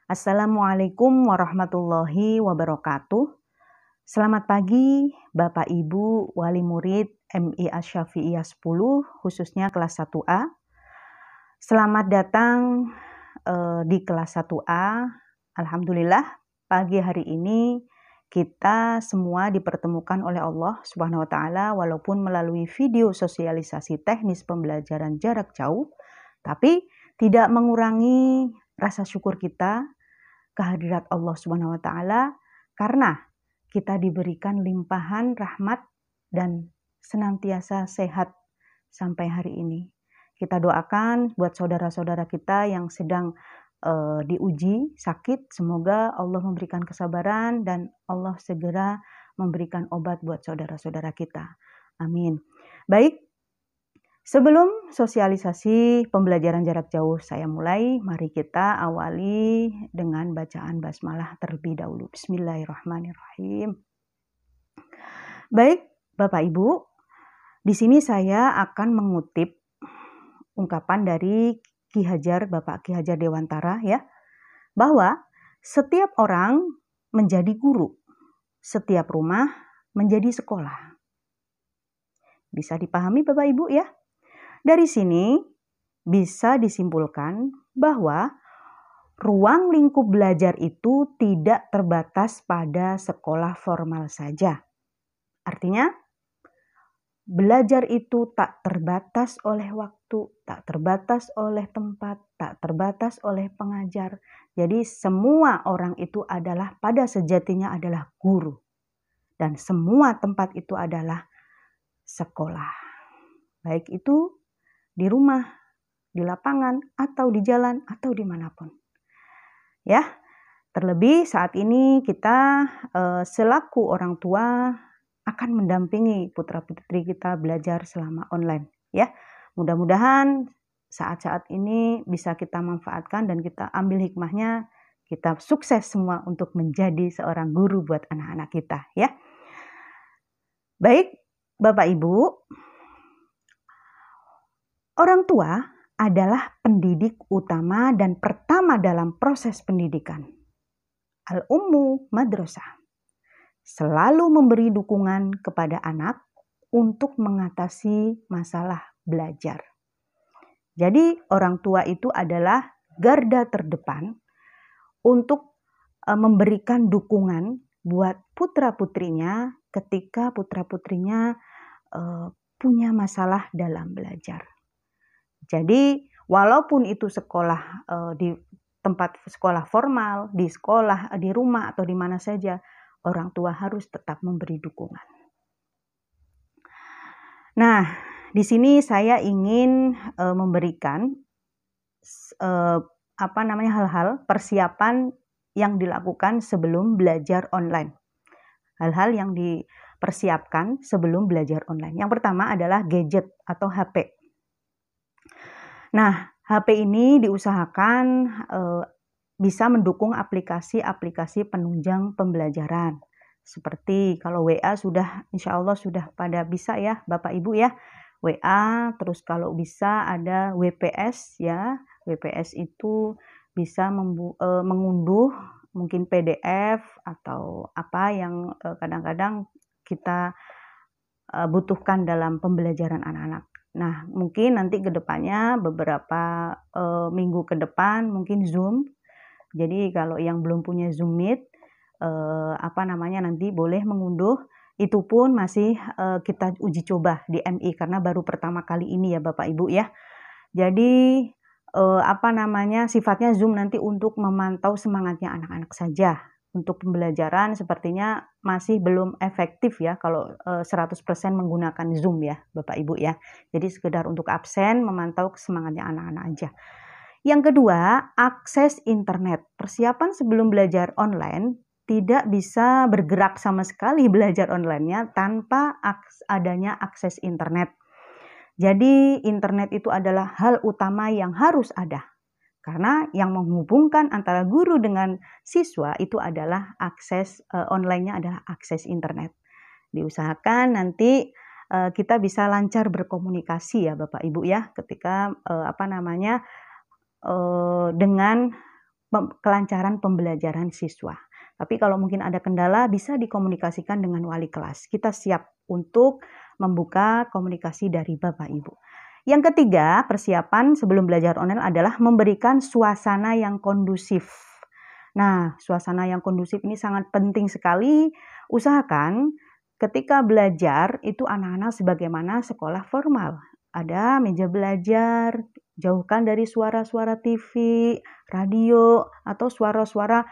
Assalamualaikum warahmatullahi wabarakatuh. Selamat pagi Bapak Ibu Wali Murid MI Asy-Syafi'iyah 10 khususnya kelas 1A. Selamat datang di kelas 1A. Alhamdulillah pagi hari ini kita semua dipertemukan oleh Allah Subhanahu wa taala walaupun melalui video sosialisasi teknis pembelajaran jarak jauh, tapi tidak mengurangi rasa syukur kita kehadirat Allah Subhanahu wa taala karena kita diberikan limpahan rahmat dan senantiasa sehat sampai hari ini. Kita doakan buat saudara-saudara kita yang sedang diuji sakit, semoga Allah memberikan kesabaran dan Allah segera memberikan obat buat saudara-saudara kita. Amin. Baik, sebelum sosialisasi pembelajaran jarak jauh saya mulai, mari kita awali dengan bacaan basmalah terlebih dahulu. Bismillahirrahmanirrahim. Baik, Bapak Ibu, di sini saya akan mengutip ungkapan dari Bapak Ki Hajar Dewantara ya, bahwa setiap orang menjadi guru, setiap rumah menjadi sekolah. Bisa dipahami Bapak Ibu ya? Dari sini bisa disimpulkan bahwa ruang lingkup belajar itu tidak terbatas pada sekolah formal saja. Artinya, belajar itu tak terbatas oleh waktu, tak terbatas oleh tempat, tak terbatas oleh pengajar. Jadi semua orang itu adalah pada sejatinya adalah guru. Dan semua tempat itu adalah sekolah. Baik itu di rumah, di lapangan, atau di jalan, atau dimanapun. Ya, terlebih saat ini kita selaku orang tua akan mendampingi putra-putri kita belajar selama online. Ya, mudah-mudahan saat-saat ini bisa kita manfaatkan dan kita ambil hikmahnya, kita sukses semua untuk menjadi seorang guru buat anak-anak kita. Ya, baik Bapak Ibu. Orang tua adalah pendidik utama dan pertama dalam proses pendidikan. Al-Ummu Madrasah selalu memberi dukungan kepada anak untuk mengatasi masalah belajar. Jadi orang tua itu adalah garda terdepan untuk memberikan dukungan buat putra-putrinya ketika putra-putrinya punya masalah dalam belajar. Jadi walaupun itu sekolah di tempat sekolah formal, di sekolah, di rumah atau di mana saja, orang tua harus tetap memberi dukungan. Nah, di sini saya ingin memberikan hal-hal persiapan yang dilakukan sebelum belajar online. Hal-hal yang dipersiapkan sebelum belajar online. Yang pertama adalah gadget atau HP. Nah, HP ini diusahakan bisa mendukung aplikasi-aplikasi penunjang pembelajaran. Seperti kalau WA sudah, insya Allah sudah pada bisa ya Bapak Ibu ya. WA, terus kalau bisa ada WPS ya. WPS itu bisa mengunduh mungkin PDF atau apa yang kadang-kadang kita butuhkan dalam pembelajaran anak-anak. Nah, mungkin nanti ke depannya beberapa minggu ke depan mungkin Zoom. Jadi kalau yang belum punya Zoom Meet, nanti boleh mengunduh. Itu pun masih kita uji coba di MI karena baru pertama kali ini ya Bapak Ibu ya. Jadi sifatnya Zoom nanti untuk memantau semangatnya anak-anak saja. Untuk pembelajaran sepertinya masih belum efektif ya kalau 100% menggunakan Zoom ya Bapak Ibu ya. Jadi sekedar untuk absen memantau semangatnya anak-anak aja. Yang kedua, akses internet. Persiapan sebelum belajar online tidak bisa bergerak sama sekali belajar online-nya tanpa adanya akses internet. Jadi internet itu adalah hal utama yang harus ada. Karena yang menghubungkan antara guru dengan siswa itu adalah akses online-nya adalah akses internet. Diusahakan nanti kita bisa lancar berkomunikasi ya Bapak Ibu ya ketika dengan kelancaran pembelajaran siswa. Tapi kalau mungkin ada kendala, bisa dikomunikasikan dengan wali kelas. Kita siap untuk membuka komunikasi dari Bapak Ibu. Yang ketiga, persiapan sebelum belajar online adalah memberikan suasana yang kondusif. Nah, suasana yang kondusif ini sangat penting sekali. Usahakan ketika belajar itu anak-anak sebagaimana sekolah formal. Ada meja belajar, jauhkan dari suara-suara TV, radio, atau suara-suara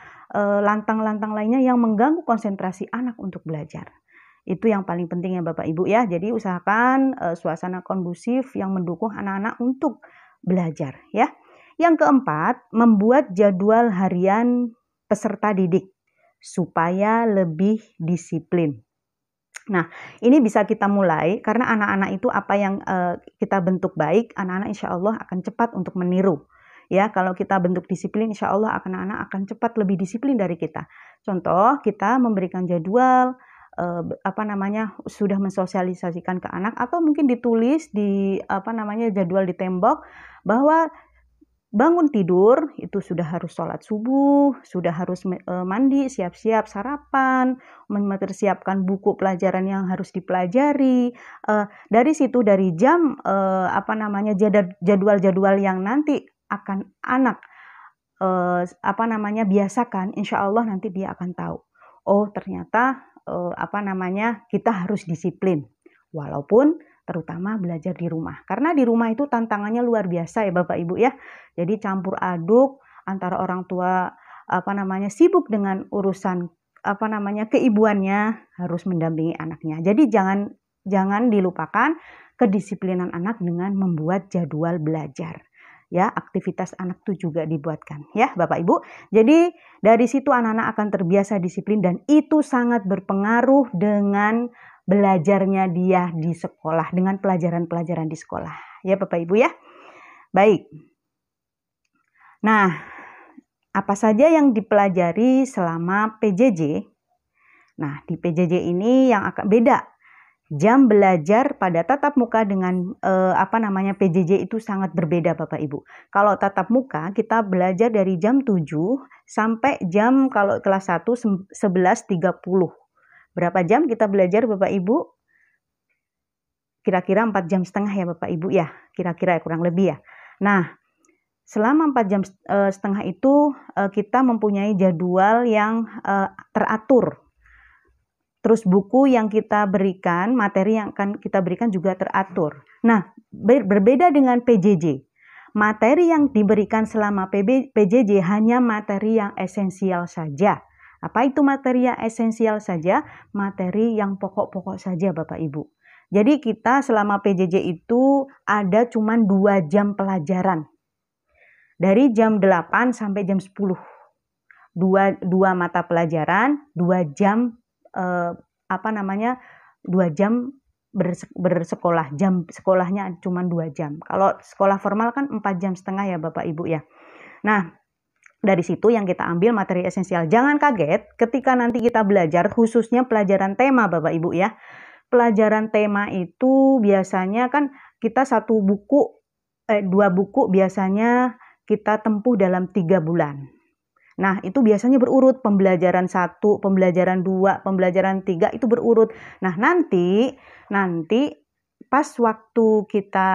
lantang-lantang lainnya yang mengganggu konsentrasi anak untuk belajar. Itu yang paling penting ya Bapak Ibu ya. Jadi usahakan suasana kondusif yang mendukung anak-anak untuk belajar ya. Yang keempat, membuat jadwal harian peserta didik supaya lebih disiplin. Nah, ini bisa kita mulai karena anak-anak itu apa yang kita bentuk baik, anak-anak insya Allah akan cepat untuk meniru. Ya, kalau kita bentuk disiplin, insya Allah anak-anak akan cepat lebih disiplin dari kita. Contoh, kita memberikan jadwal, sudah mensosialisasikan ke anak atau mungkin ditulis di jadwal di tembok bahwa bangun tidur itu sudah harus sholat subuh, sudah harus mandi, siap-siap sarapan, mempersiapkan buku pelajaran yang harus dipelajari. Dari situ dari jam jadwal-jadwal yang nanti akan anak biasakan, insya Allah nanti dia akan tahu. Oh ternyata kita harus disiplin, walaupun terutama belajar di rumah. Karena di rumah itu tantangannya luar biasa ya Bapak Ibu ya. Jadi campur aduk antara orang tua sibuk dengan urusan keibuannya, harus mendampingi anaknya. Jadi jangan dilupakan kedisiplinan anak dengan membuat jadwal belajar. Ya, aktivitas anak itu juga dibuatkan ya Bapak Ibu. Jadi dari situ anak-anak akan terbiasa disiplin dan itu sangat berpengaruh dengan belajarnya dia di sekolah, dengan pelajaran-pelajaran di sekolah. Ya Bapak Ibu ya. Baik. Nah, apa saja yang dipelajari selama PJJ? Nah, di PJJ ini yang akan beda. Jam belajar pada tatap muka dengan PJJ itu sangat berbeda Bapak Ibu. Kalau tatap muka kita belajar dari jam 7 sampai jam kalau kelas 1 11.30. Berapa jam kita belajar Bapak Ibu? Kira-kira 4 jam setengah ya Bapak Ibu ya. Kira-kira kurang lebih ya. Nah, selama 4 jam setengah itu kita mempunyai jadwal yang teratur. Terus buku yang kita berikan, materi yang akan kita berikan juga teratur. Nah, berbeda dengan PJJ. Materi yang diberikan selama PJJ hanya materi yang esensial saja. Apa itu materi yang esensial saja? Materi yang pokok-pokok saja Bapak Ibu. Jadi kita selama PJJ itu ada cuma 2 jam pelajaran. Dari jam 8 sampai jam 10. Dua mata pelajaran, 2 jam 2 jam bersekolah. Jam sekolahnya cuma 2 jam. Kalau sekolah formal kan 4 jam setengah ya Bapak Ibu ya. Nah, dari situ yang kita ambil materi esensial. Jangan kaget ketika nanti kita belajar khususnya pelajaran tema Bapak Ibu ya. Pelajaran tema itu biasanya kan kita 2 buku biasanya kita tempuh dalam 3 bulan. Nah, itu biasanya berurut, pembelajaran 1, pembelajaran 2, pembelajaran 3 itu berurut. Nah, nanti pas waktu kita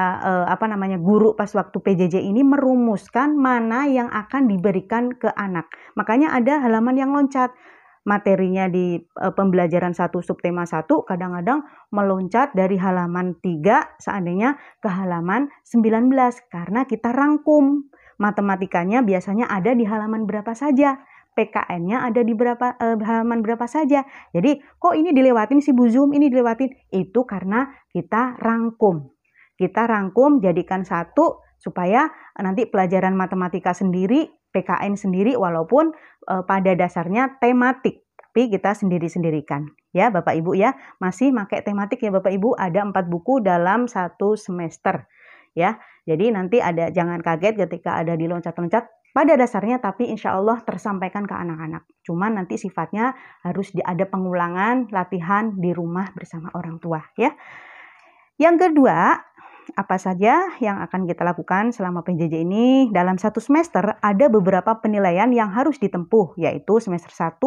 guru pas waktu PJJ ini merumuskan mana yang akan diberikan ke anak. Makanya ada halaman yang loncat. Materinya di pembelajaran 1 subtema 1 kadang-kadang meloncat dari halaman 3 seandainya ke halaman 19 karena kita rangkum. Matematikanya biasanya ada di halaman berapa saja, PKN-nya ada di halaman berapa saja. Jadi kok ini dilewatin si Bu Zoom, ini dilewatin? Itu karena kita rangkum. Kita rangkum jadikan satu supaya nanti pelajaran matematika sendiri, PKN sendiri walaupun pada dasarnya tematik. Tapi kita sendiri-sendirikan. Ya Bapak Ibu ya, masih pakai tematik ya Bapak Ibu, ada 4 buku dalam 1 semester. Ya, jadi nanti jangan kaget ketika ada di loncat-loncat pada dasarnya, tapi insya Allah tersampaikan ke anak-anak. Cuman nanti sifatnya harus ada pengulangan latihan di rumah bersama orang tua ya. Yang kedua, apa saja yang akan kita lakukan selama PJJ ini? Dalam satu semester ada beberapa penilaian yang harus ditempuh, yaitu semester 1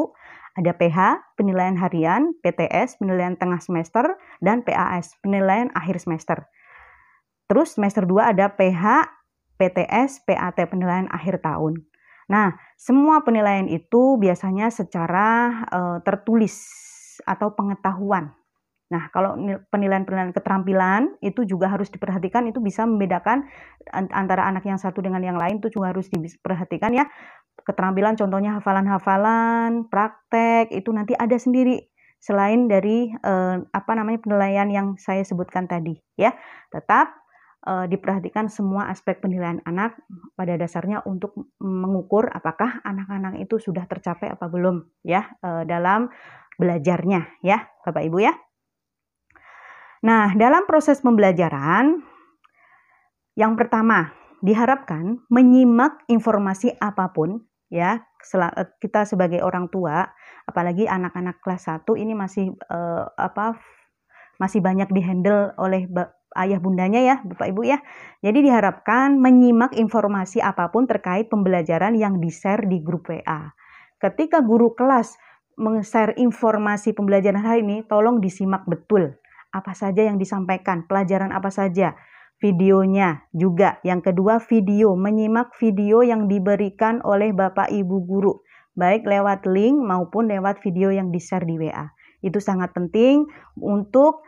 ada PH, penilaian harian, PTS, penilaian tengah semester, dan PAS, penilaian akhir semester. Terus semester 2 ada PH, PTS, PAT, penilaian akhir tahun. Nah, semua penilaian itu biasanya secara tertulis atau pengetahuan. Nah, kalau penilaian-penilaian keterampilan itu juga harus diperhatikan, itu bisa membedakan antara anak yang satu dengan yang lain, itu juga harus diperhatikan ya. Keterampilan contohnya hafalan-hafalan, praktek, itu nanti ada sendiri selain dari penilaian yang saya sebutkan tadi ya. Tetap diperhatikan semua aspek penilaian anak pada dasarnya untuk mengukur apakah anak-anak itu sudah tercapai apa belum ya dalam belajarnya ya Bapak Ibu ya. Nah, dalam proses pembelajaran, yang pertama, diharapkan menyimak informasi apapun, ya, kita sebagai orang tua, apalagi anak-anak kelas 1 ini masih banyak dihandle oleh ayah bundanya ya, Bapak Ibu ya. Jadi diharapkan menyimak informasi apapun terkait pembelajaran yang di-share di grup WA. Ketika guru kelas meng-share informasi pembelajaran hari ini, tolong disimak betul. Apa saja yang disampaikan, pelajaran apa saja, videonya juga. Yang kedua, menyimak video yang diberikan oleh Bapak Ibu guru, baik lewat link maupun lewat video yang di-share di WA. Itu sangat penting untuk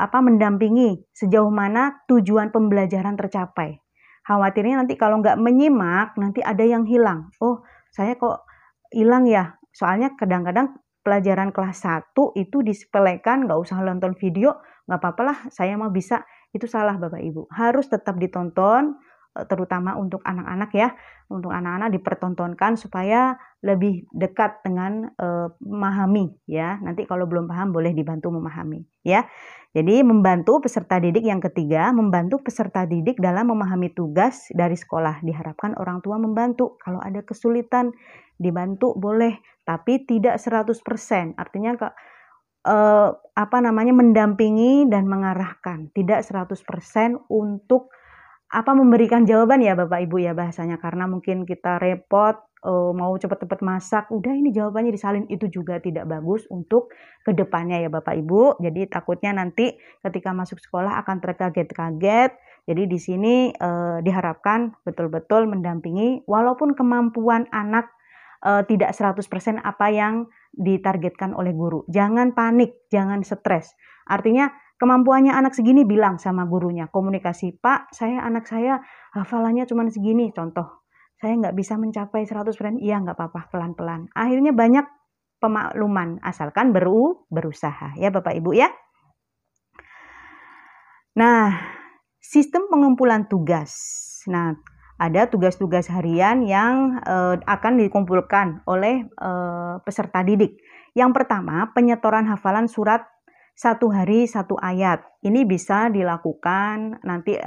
mendampingi sejauh mana tujuan pembelajaran tercapai. Khawatirnya nanti kalau nggak menyimak, nanti ada yang hilang. Oh, saya kok hilang ya? Soalnya kadang-kadang pelajaran kelas 1 itu disepelekan, nggak usah nonton video, nggak apa-apa lah, saya mau bisa. Itu salah Bapak Ibu. Harus tetap ditonton, terutama untuk anak-anak ya. Untuk anak-anak dipertontonkan supaya lebih dekat dengan memahami ya. Nanti kalau belum paham boleh dibantu memahami ya. Jadi membantu peserta didik yang ketiga, membantu peserta didik dalam memahami tugas dari sekolah. Diharapkan orang tua membantu. Kalau ada kesulitan dibantu boleh, tapi tidak 100%. Artinya mendampingi dan mengarahkan, tidak 100% untuk memberikan jawaban ya Bapak Ibu ya bahasanya, karena mungkin kita repot mau cepat-cepat masak, udah ini jawabannya disalin, itu juga tidak bagus untuk kedepannya ya Bapak Ibu. Jadi takutnya nanti ketika masuk sekolah akan terkaget-kaget. Jadi di sini diharapkan betul-betul mendampingi walaupun kemampuan anak tidak 100% apa yang ditargetkan oleh guru. Jangan panik, jangan stres. Artinya kemampuannya anak segini bilang sama gurunya, komunikasi, Pak, anak saya hafalannya cuma segini, contoh. Saya nggak bisa mencapai 100%, iya nggak apa-apa, pelan-pelan. Akhirnya banyak pemakluman, asalkan berusaha ya Bapak Ibu ya. Nah, sistem pengumpulan tugas. Nah, ada tugas-tugas harian yang akan dikumpulkan oleh peserta didik. Yang pertama, penyetoran hafalan surat 1 hari 1 ayat. Ini bisa dilakukan nanti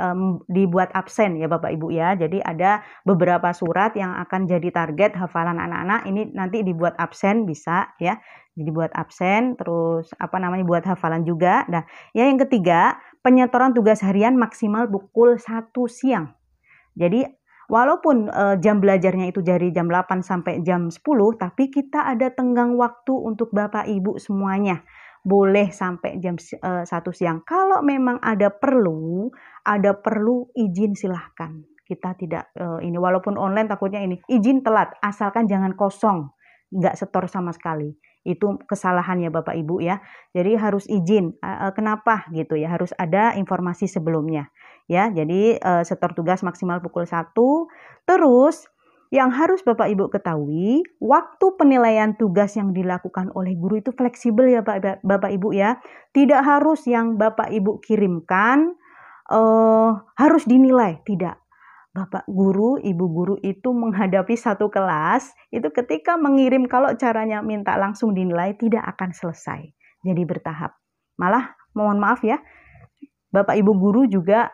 dibuat absen ya Bapak Ibu ya. Jadi ada beberapa surat yang akan jadi target hafalan anak-anak. Ini nanti dibuat absen bisa ya. Jadi buat absen, terus buat hafalan juga. Nah, yang ketiga, penyetoran tugas harian maksimal pukul 1 siang. Jadi walaupun jam belajarnya itu dari jam 8 sampai jam 10, tapi kita ada tenggang waktu untuk Bapak Ibu semuanya. Boleh sampai jam 1 siang. Kalau memang ada perlu izin silahkan. Kita tidak walaupun online takutnya izin telat, asalkan jangan kosong, nggak setor sama sekali. Itu kesalahan ya Bapak Ibu ya. Jadi harus izin. Kenapa gitu ya? Harus ada informasi sebelumnya. Ya, jadi setor tugas maksimal pukul 1. Terus yang harus Bapak Ibu ketahui, waktu penilaian tugas yang dilakukan oleh guru itu fleksibel ya Bapak Ibu ya. Tidak harus yang Bapak Ibu kirimkan harus dinilai, tidak. Bapak guru, Ibu guru itu menghadapi satu kelas, itu ketika mengirim kalau caranya minta langsung dinilai tidak akan selesai. Jadi bertahap. Malah mohon maaf ya, Bapak Ibu guru juga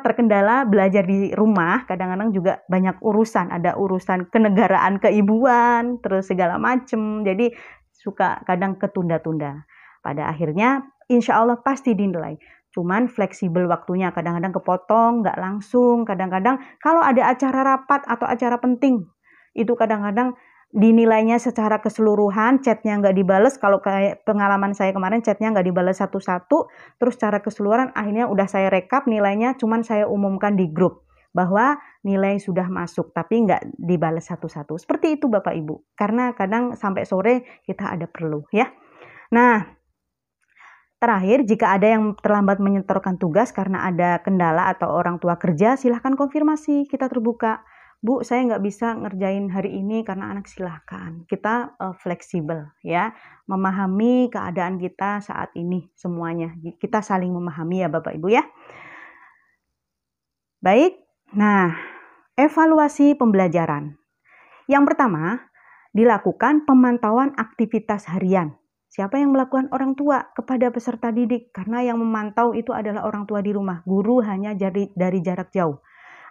terkendala belajar di rumah, kadang-kadang juga banyak urusan, ada urusan kenegaraan, keibuan, terus segala macem, jadi suka kadang ketunda-tunda. Pada akhirnya insya Allah pasti dinilai. Cuman fleksibel waktunya, kadang-kadang kepotong, nggak langsung, kadang-kadang kalau ada acara rapat atau acara penting, itu kadang-kadang dinilainya secara keseluruhan, chatnya nggak dibales. Kalau kayak pengalaman saya kemarin, chatnya nggak dibales satu-satu, terus secara keseluruhan akhirnya udah saya rekap nilainya, cuman saya umumkan di grup bahwa nilai sudah masuk, tapi nggak dibales satu-satu. Seperti itu Bapak Ibu, karena kadang sampai sore kita ada perlu ya. Nah, terakhir, jika ada yang terlambat menyetorkan tugas karena ada kendala atau orang tua kerja, silahkan konfirmasi, kita terbuka. Bu, saya nggak bisa ngerjain hari ini karena anak, silahkan. Kita fleksibel ya, memahami keadaan kita saat ini semuanya. Kita saling memahami ya Bapak Ibu ya. Baik, nah evaluasi pembelajaran. Yang pertama, dilakukan pemantauan aktivitas harian. Siapa yang melakukan? Orang tua kepada peserta didik, karena yang memantau itu adalah orang tua di rumah. Guru hanya dari jarak jauh.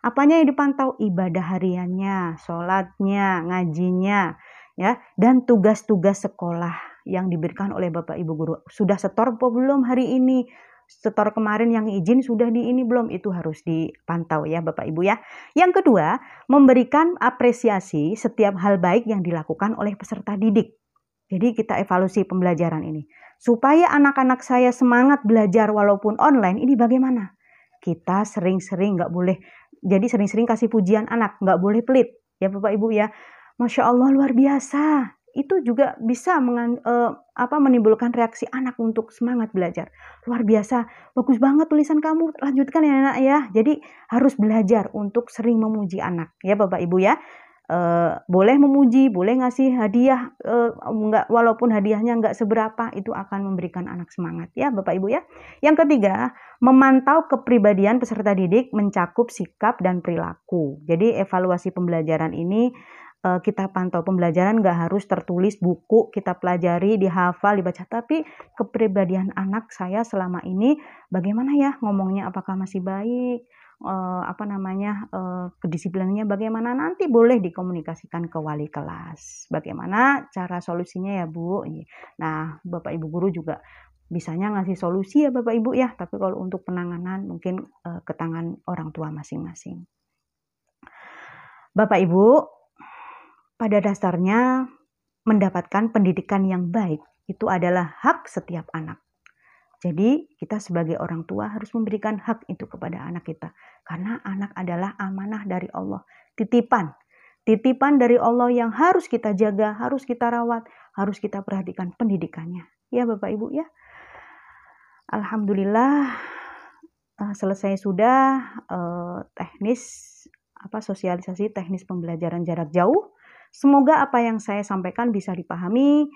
Apanya yang dipantau? Ibadah hariannya, sholatnya, ngajinya, ya, dan tugas-tugas sekolah yang diberikan oleh Bapak Ibu guru. Sudah setor apa belum hari ini? Setor kemarin yang izin sudah di ini belum? Itu harus dipantau ya Bapak Ibu ya. Yang kedua, memberikan apresiasi setiap hal baik yang dilakukan oleh peserta didik. Jadi kita evaluasi pembelajaran ini. Supaya anak-anak saya semangat belajar walaupun online, ini bagaimana? Kita sering-sering nggak boleh, jadi sering-sering kasih pujian anak, nggak boleh pelit. Ya Bapak Ibu ya, Masya Allah luar biasa. Itu juga bisa menimbulkan reaksi anak untuk semangat belajar. Luar biasa, bagus banget tulisan kamu, lanjutkan ya anak ya. Jadi harus belajar untuk sering memuji anak. Ya Bapak Ibu ya. Boleh memuji, boleh ngasih hadiah, walaupun hadiahnya nggak seberapa, itu akan memberikan anak semangat ya Bapak Ibu ya. Yang ketiga, memantau kepribadian peserta didik mencakup sikap dan perilaku. Jadi evaluasi pembelajaran ini kita pantau pembelajaran, nggak harus tertulis buku, kita pelajari, dihafal, dibaca, tapi kepribadian anak saya selama ini bagaimana ya ngomongnya, apakah masih baik, kedisiplinannya bagaimana, nanti boleh dikomunikasikan ke wali kelas. Bagaimana cara solusinya ya Bu? Nah, Bapak Ibu guru juga bisanya ngasih solusi ya Bapak Ibu ya, tapi kalau untuk penanganan mungkin ke tangan orang tua masing-masing. Bapak Ibu, pada dasarnya mendapatkan pendidikan yang baik itu adalah hak setiap anak. Jadi kita sebagai orang tua harus memberikan hak itu kepada anak kita. Karena anak adalah amanah dari Allah. Titipan dari Allah yang harus kita jaga, harus kita rawat, harus kita perhatikan pendidikannya. Ya Bapak Ibu ya. Alhamdulillah selesai sudah sosialisasi teknis pembelajaran jarak jauh. Semoga apa yang saya sampaikan bisa dipahami.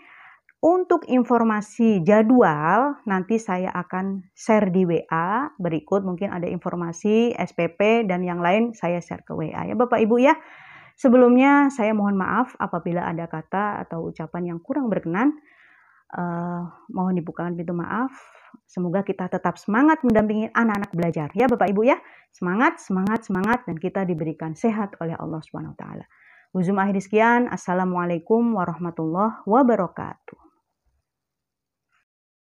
Untuk informasi jadwal, nanti saya akan share di WA berikut. Mungkin ada informasi SPP dan yang lain saya share ke WA ya Bapak Ibu ya. Sebelumnya saya mohon maaf apabila ada kata atau ucapan yang kurang berkenan. Mohon dibukakan pintu maaf. Semoga kita tetap semangat mendampingi anak-anak belajar ya Bapak Ibu ya. Semangat, semangat, semangat, dan kita diberikan sehat oleh Allah Subhanahu wa taala. Uzum akhir sekian. Assalamualaikum warahmatullahi wabarakatuh.